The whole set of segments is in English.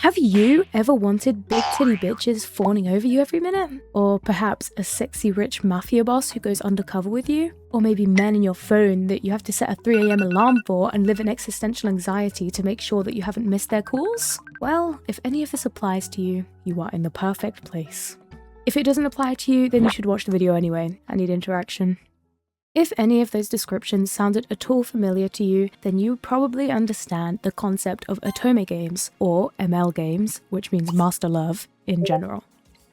Have you ever wanted big titty bitches fawning over you every minute? Or perhaps a sexy rich mafia boss who goes undercover with you? Or maybe men in your phone that you have to set a 3 AM alarm for and live in existential anxiety to make sure that you haven't missed their calls? Well, if any of this applies to you, you are in the perfect place. If it doesn't apply to you, then you should watch the video anyway. I need interaction. If any of those descriptions sounded at all familiar to you, then you probably understand the concept of otome games, or ML games, which means master love in general.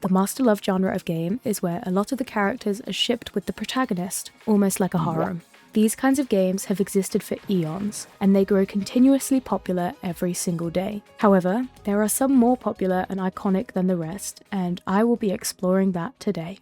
The master love genre of game is where a lot of the characters are shipped with the protagonist, almost like a harem. These kinds of games have existed for eons, and they grow continuously popular every single day. However, there are some more popular and iconic than the rest, and I will be exploring that today.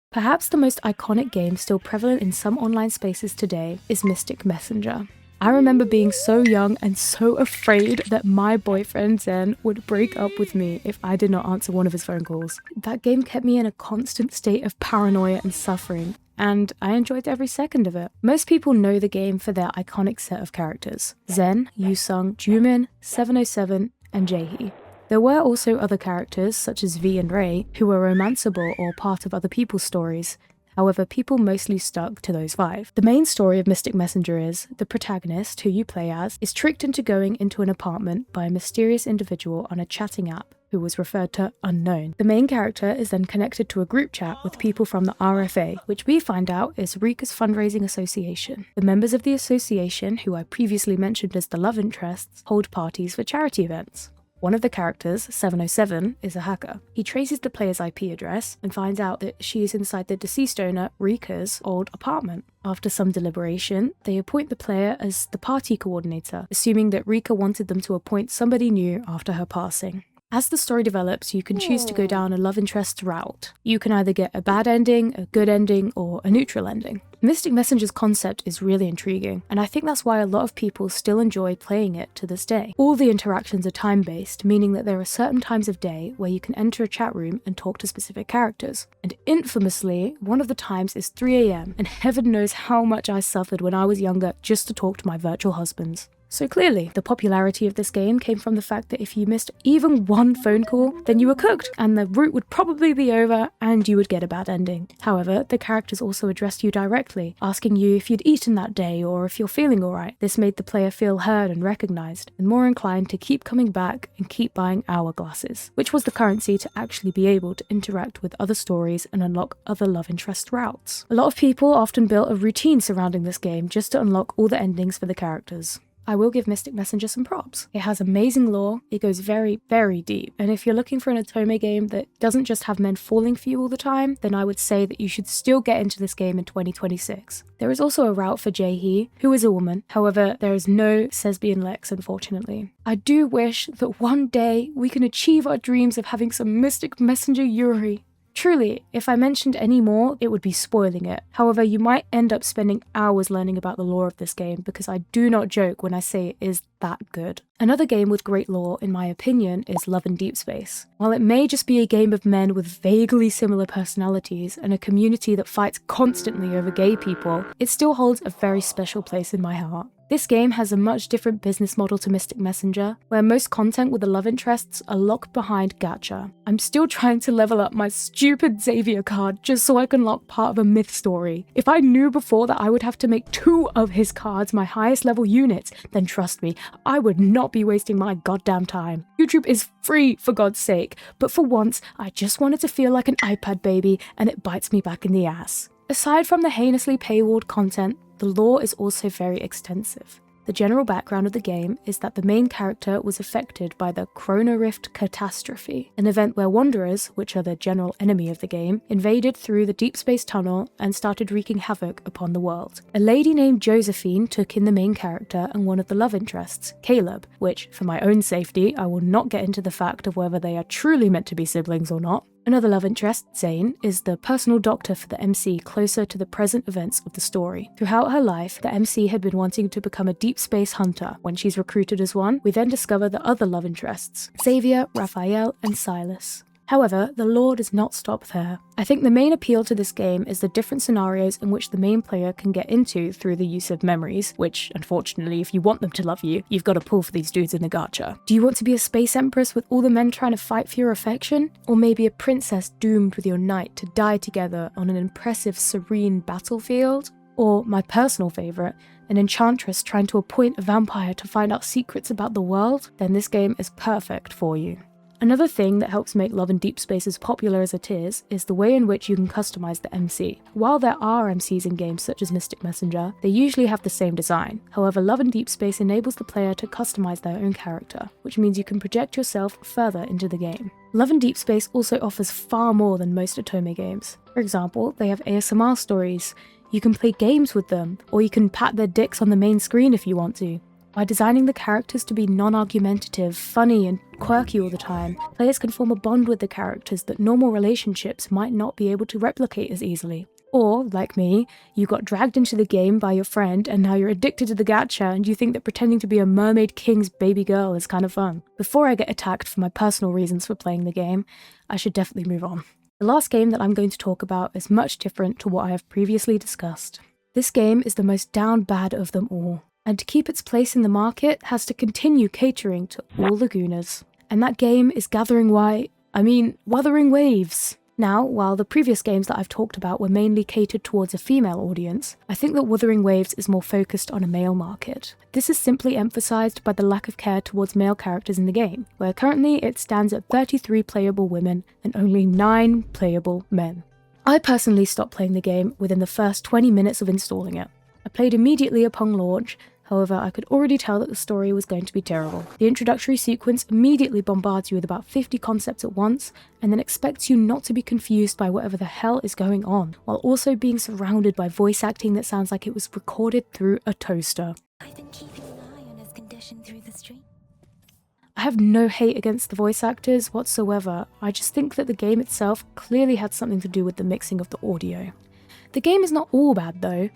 Perhaps the most iconic game still prevalent in some online spaces today is Mystic Messenger. I remember being so young and so afraid that my boyfriend Zen would break up with me if I did not answer one of his phone calls. That game kept me in a constant state of paranoia and suffering, and I enjoyed every second of it. Most people know the game for their iconic set of characters: Zen, Yusung, Jumin, 707, and Jaehee. There were also other characters, such as V and Ray, who were romanceable or part of other people's stories. However, people mostly stuck to those 5. The main story of Mystic Messenger is, the protagonist, who you play as, is tricked into going into an apartment by a mysterious individual on a chatting app, who was referred to Unknown. The main character is then connected to a group chat with people from the RFA, which we find out is Rika's fundraising association. The members of the association, who I previously mentioned as the love interests, hold parties for charity events. One of the characters, 707, is a hacker. He traces the player's IP address and finds out that she is inside the deceased owner, Rika's, old apartment. After some deliberation, they appoint the player as the party coordinator, assuming that Rika wanted them to appoint somebody new after her passing. As the story develops, you can choose to go down a love interest route. You can either get a bad ending, a good ending, or a neutral ending. Mystic Messenger's concept is really intriguing, and I think that's why a lot of people still enjoy playing it to this day. All the interactions are time-based, meaning that there are certain times of day where you can enter a chat room and talk to specific characters. And infamously, one of the times is 3 AM, and heaven knows how much I suffered when I was younger just to talk to my virtual husbands. So clearly, the popularity of this game came from the fact that if you missed even one phone call, then you were cooked, and the route would probably be over, and you would get a bad ending. However, the characters also addressed you directly, asking you if you'd eaten that day or if you're feeling alright. This made the player feel heard and recognized, and more inclined to keep coming back and keep buying hourglasses, which was the currency to actually be able to interact with other stories and unlock other love interest routes. A lot of people often built a routine surrounding this game just to unlock all the endings for the characters. I will give Mystic Messenger some props. It has amazing lore, it goes very, very deep, and if you're looking for an otome game that doesn't just have men falling for you all the time, then I would say that you should still get into this game in 2026. There is also a route for Jaehee, who is a woman, however, there is no Lesbian Lex, unfortunately. I do wish that one day we can achieve our dreams of having some Mystic Messenger Yuri. Truly, if I mentioned any more, it would be spoiling it. However, you might end up spending hours learning about the lore of this game, because I do not joke when I say it is that good. Another game with great lore, in my opinion, is Love and Deepspace. While it may just be a game of men with vaguely similar personalities and a community that fights constantly over gay people, it still holds a very special place in my heart. This game has a much different business model to Mystic Messenger, where most content with the love interests are locked behind gacha. I'm still trying to level up my stupid Xavier card just so I can lock part of a myth story. If I knew before that I would have to make 2 of his cards my highest level units, then trust me, I would not be wasting my goddamn time. YouTube is free, for God's sake, but for once, I just wanted to feel like an iPad baby, and it bites me back in the ass. Aside from the heinously paywalled content, the lore is also very extensive. The general background of the game is that the main character was affected by the Chrono Rift catastrophe, an event where Wanderers, which are the general enemy of the game, invaded through the Deepspace tunnel and started wreaking havoc upon the world. A lady named Josephine took in the main character and one of the love interests, Caleb, which, for my own safety, I will not get into the fact of whether they are truly meant to be siblings or not. Another love interest, Zane, is the personal doctor for the MC closer to the present events of the story. Throughout her life, the MC had been wanting to become a deep space hunter. When she's recruited as one, we then discover the other love interests, Xavier, Raphael, and Silas. However, the lore does not stop there. I think the main appeal to this game is the different scenarios in which the main player can get into through the use of memories, which, unfortunately, if you want them to love you, you've got to pull for these dudes in the gacha. Do you want to be a space empress with all the men trying to fight for your affection? Or maybe a princess doomed with your knight to die together on an impressive, serene battlefield? Or, my personal favourite, an enchantress trying to appoint a vampire to find out secrets about the world? Then this game is perfect for you. Another thing that helps make Love and Deepspace as popular as it is the way in which you can customize the MC. While there are MCs in games such as Mystic Messenger, they usually have the same design. However, Love and Deepspace enables the player to customize their own character, which means you can project yourself further into the game. Love and Deepspace also offers far more than most Otome games. For example, they have ASMR stories, you can play games with them, or you can pat their dicks on the main screen if you want to. By designing the characters to be non-argumentative, funny, and quirky all the time, players can form a bond with the characters that normal relationships might not be able to replicate as easily. Or, like me, you got dragged into the game by your friend and now you're addicted to the gacha and you think that pretending to be a mermaid king's baby girl is kind of fun. Before I get attacked for my personal reasons for playing the game, I should definitely move on. The last game that I'm going to talk about is much different to what I have previously discussed. This game is the most down bad of them all, and to keep its place in the market has to continue catering to all the gooners. And that game is Wuthering Waves. Now, while the previous games that I've talked about were mainly catered towards a female audience, I think that Wuthering Waves is more focused on a male market. This is simply emphasised by the lack of care towards male characters in the game, where currently it stands at 33 playable women and only 9 playable men. I personally stopped playing the game within the first 20 minutes of installing it. I played immediately upon launch. However, I could already tell that the story was going to be terrible. The introductory sequence immediately bombards you with about 50 concepts at once, and then expects you not to be confused by whatever the hell is going on, while also being surrounded by voice acting that sounds like it was recorded through a toaster. I've been keeping an eye on his condition through the stream. I have no hate against the voice actors whatsoever, I just think that the game itself clearly had something to do with the mixing of the audio. The game is not all bad though.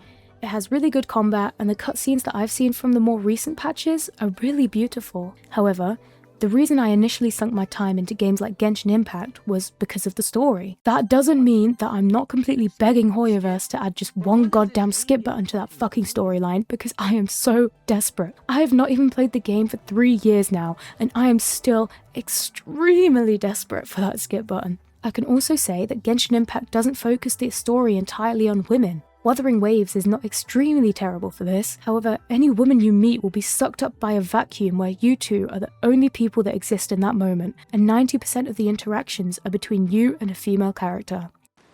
It has really good combat, and the cutscenes that I've seen from the more recent patches are really beautiful. However, the reason I initially sunk my time into games like Genshin Impact was because of the story. That doesn't mean that I'm not completely begging Hoyoverse to add just one goddamn skip button to that fucking storyline, because I am so desperate. I have not even played the game for 3 years now, and I am still extremely desperate for that skip button. I can also say that Genshin Impact doesn't focus the story entirely on women. Wuthering Waves is not extremely terrible for this. However, any woman you meet will be sucked up by a vacuum where you two are the only people that exist in that moment, and 90% of the interactions are between you and a female character.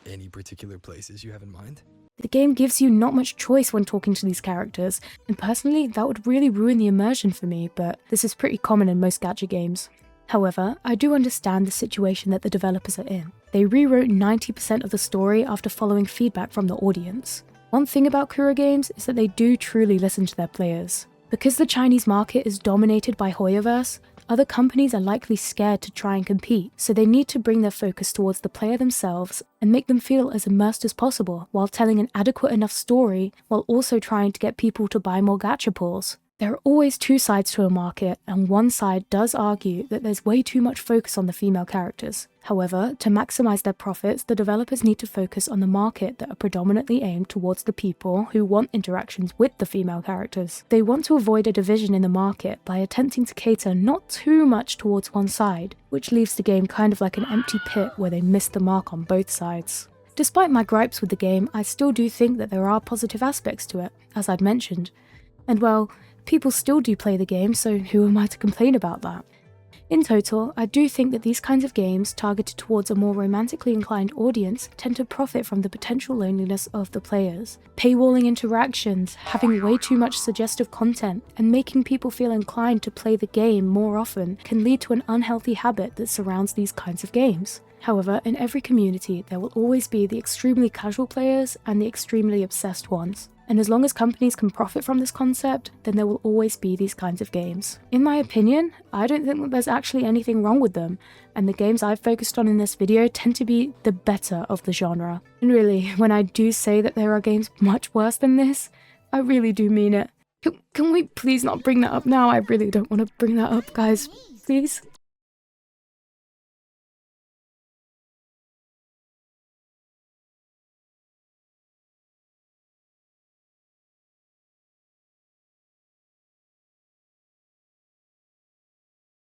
Any particular places you have in mind? The game gives you not much choice when talking to these characters, and personally that would really ruin the immersion for me, but this is pretty common in most gacha games. However, I do understand the situation that the developers are in. They rewrote 90% of the story after following feedback from the audience. One thing about Kura games is that they do truly listen to their players. Because the Chinese market is dominated by Hoyoverse, other companies are likely scared to try and compete, so they need to bring their focus towards the player themselves and make them feel as immersed as possible while telling an adequate enough story while also trying to get people to buy more gacha pulls. There are always two sides to a market, and one side does argue that there's way too much focus on the female characters. However, to maximize their profits, the developers need to focus on the market that are predominantly aimed towards the people who want interactions with the female characters. They want to avoid a division in the market by attempting to cater not too much towards one side, which leaves the game kind of like an empty pit where they miss the mark on both sides. Despite my gripes with the game, I still do think that there are positive aspects to it, as I'd mentioned. And well, people still do play the game, so who am I to complain about that? In total, I do think that these kinds of games targeted towards a more romantically inclined audience tend to profit from the potential loneliness of the players. Paywalling interactions, having way too much suggestive content, and making people feel inclined to play the game more often can lead to an unhealthy habit that surrounds these kinds of games. However, in every community, there will always be the extremely casual players and the extremely obsessed ones. And as long as companies can profit from this concept, then there will always be these kinds of games. In my opinion, I don't think that there's actually anything wrong with them, and the games I've focused on in this video tend to be the better of the genre. And really, when I do say that there are games much worse than this, I really do mean it. Can we please not bring that up now? I really don't want to bring that up, guys. Please?